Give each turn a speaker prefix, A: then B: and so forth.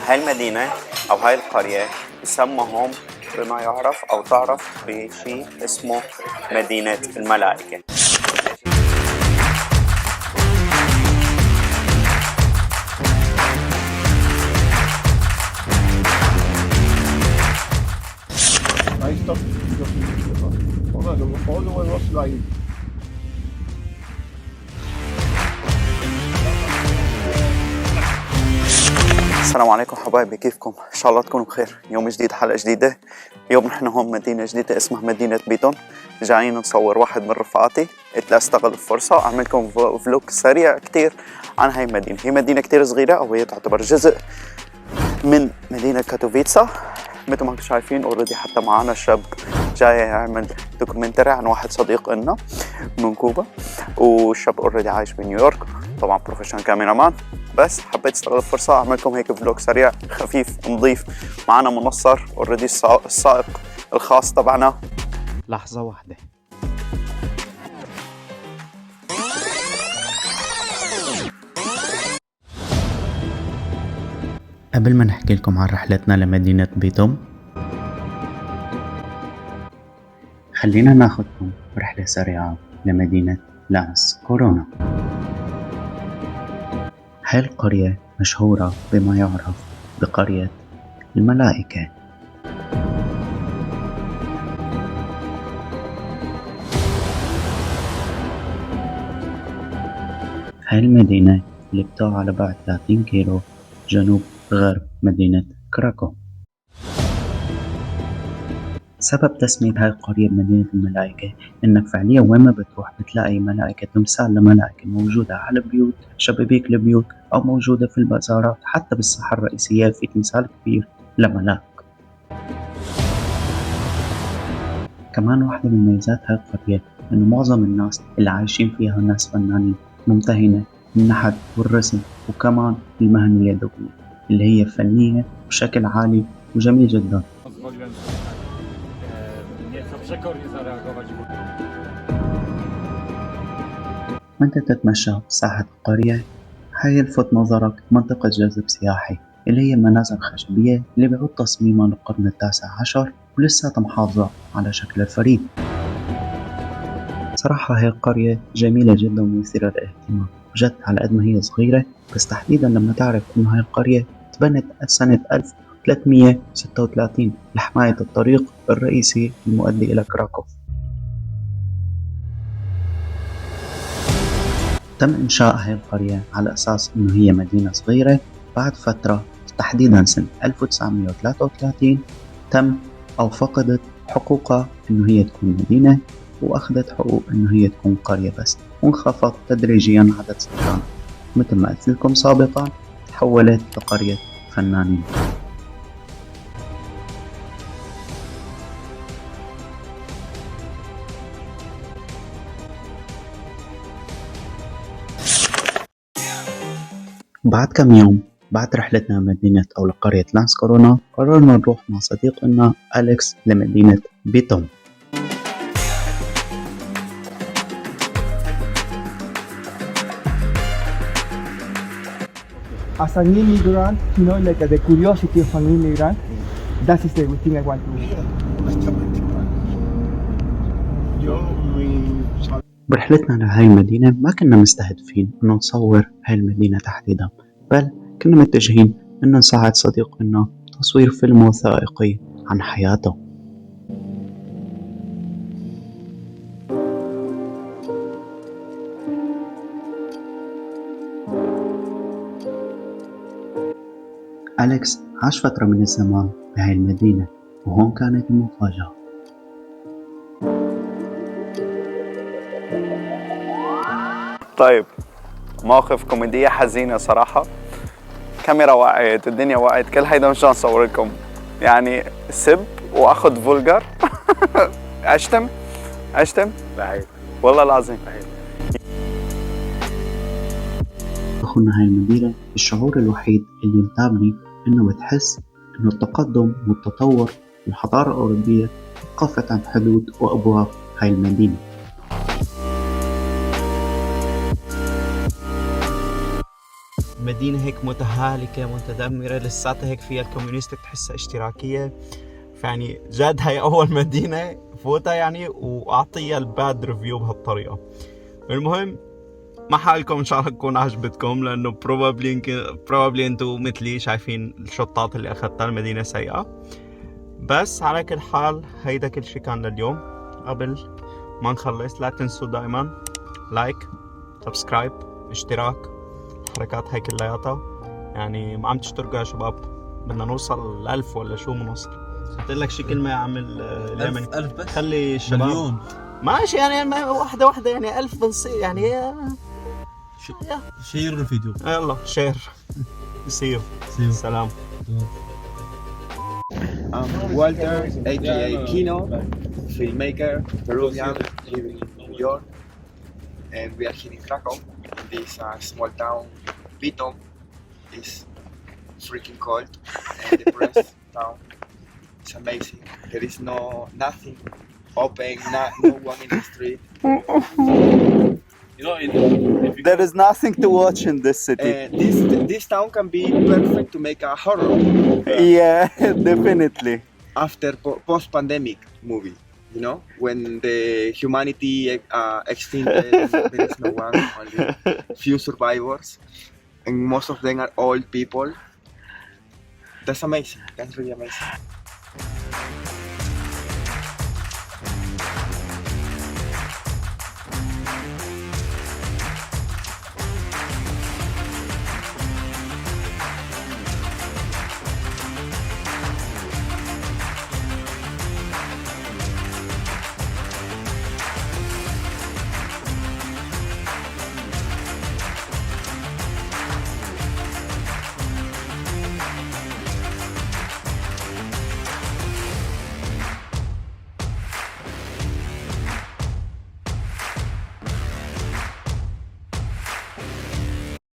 A: هاي المدينة أو هاي القرية يسمهم بما يعرف أو تعرف بشيء اسمه مدينة الملائكة. السلام عليكم حبايبي، كيفكم؟ ان شاء الله تكونوا بخير. يوم جديد، حلقة جديدة. اليوم نحن هون مدينة جديدة اسمها مدينة بيتون. جايين نصور واحد من رفقاتي، قلت لاستغل الفرصة اعمل لكم فلوج سريع كتير عن هاي المدينة. هي مدينة كتير صغيرة، او هي تعتبر جزء من مدينة كاتوفيتسا. مثل ما انتم شايفين اوريدي حتى معنا شاب جاي يعمل دوكيومنتري عن واحد صديق لنا من كوبا، والشاب اوريدي عايش بنيويورك، طبعا بروفيشنال كاميرامان. بس حبيت استغل الفرصة اعمل لكم هيك فلوج سريع خفيف نظيف. معنا منصر اوريدي السائق الخاص تبعنا.
B: لحظة واحدة. قبل ما نحكي لكم عن رحلتنا لمدينة بيتوم، خلينا ناخدكم رحلة سريعة لمدينة لاس كورونا. هاي القرية مشهورة بما يعرف بقرية الملائكة. هاي المدينة اللي بتقع على بعد 30 كيلو جنوب غرب مدينة كراكو. سبب تسمية هاي القرية بمدينة الملائكة إنك فعليا وين ما بتروح بتلاقي ملائكة، تمثال لملائكة موجودة على البيوت، شبابيك البيوت، أو موجودة في البازارات. حتى بالساحة الرئيسية في تمثال كبير لملاك. كمان واحدة من مميزات هاي القرية إنه معظم الناس اللي عايشين فيها ناس فنانين ممتهنة النحت والرسم، وكمان المهن اليدوية اللي هي فنية بشكل عالي وجميل جدا. وانت تتمشى بساحة القرية حيلفت نظرك منطقة جذب سياحي اللي هي منازل خشبية اللي بيعود تصميمها للقرن التاسع عشر ولسه محافظة على شكل الفريد. صراحة هي القرية جميلة جدا ومثيرة للاهتمام جد، على قد ما هي صغيرة، بس تحديدا لما تعرف انه هاي القرية تبنت سنة 1336 لحماية الطريق الرئيسي المؤدي إلى كراكوف. تم إنشاء هاي القرية على أساس إنه هي مدينة صغيرة. بعد فترة تحديدا سنة 1933 تم أو فقدت حقوقها إنه هي تكون مدينة، وأخذت حقوق إنه هي تكون قرية بس، وانخفض تدريجيا عدد سكانها. مثل ما قلت لكم سابقا تحولت لقرية فنانين. بعد كم يوم بعد رحلتنا لمدينة أو لقرية لاس كورونا، قررنا نروح مع صديقنا أليكس لمدينة بيتوم.
C: As an immigrant, like the curiosity of an immigrant, that is the thing I want to.
B: برحلتنا لهاي المدينة ما كنا مستهدفين إنه نصور هاي المدينة تحديدا، بل كنا متجهين إنه نساعد صديقنا تصوير فيلم وثائقي عن حياته. أليكس عاش فترة من الزمان بهاي المدينة، وهون كانت المفاجأة.
A: طيب، موقف كوميدية حزينة صراحة. كاميرا وقعت، الدنيا وقعت، كل هيدا مشان اصور لكم يعني سب واخذ فولجر. اشتم بعيد والله العظيم.
B: أخونا هاي المدينة الشعور الوحيد اللي ينتابني إنه بتحس إنه التقدم والتطور والحضارة الأوروبية وقفت عن حدود وأبواب هاي المدينة.
A: مدينة هيك متهالكة متدمرة، لساتها هيك فيها الكوميونيست تحسها اشتراكية. فيعني جد هاي أول مدينة فوتها يعني وأعطيها الباد ريفيو بهالطريقة. المهم ما حالكم إن شاء الله تكون عجبتكم، لأنه probably أنتوا مثلي شايفين الشطات اللي أخذتها المدينة سيئة. بس على كل حال هيدا كل شي كان لليوم. قبل ما نخلص لا تنسوا دائما لايك، سبسكرايب، اشتراك، الحركات هاي كلياتها. يعني ما عم تشتركوا يا شباب، بدنا نوصل ل1000 ولا شو بنوصل. قلت لك شي كلمة يا عم اليمني.
D: 1000 بس،
A: خلي الشباب
D: مليون
A: ماشي يعني واحدة يعني 1000 بنصير يعني
D: شير الفيديو.
A: يلا شير. سيو سلام.
E: Walter, aka Kino, filmmaker, Peruvian, living in New York, and we are here in Krakow, in this small town. Bytom is freaking cold and depressed town. It's amazing. There is nothing open, no one in the street.
D: You know,
A: There is nothing to watch in this city.
E: This town can be perfect to make a horror
A: Yeah, definitely.
E: after post-pandemic movie. You know, when the humanity extincted, and there is no one, only few survivors, and most of them are old people. That's amazing. That's really amazing.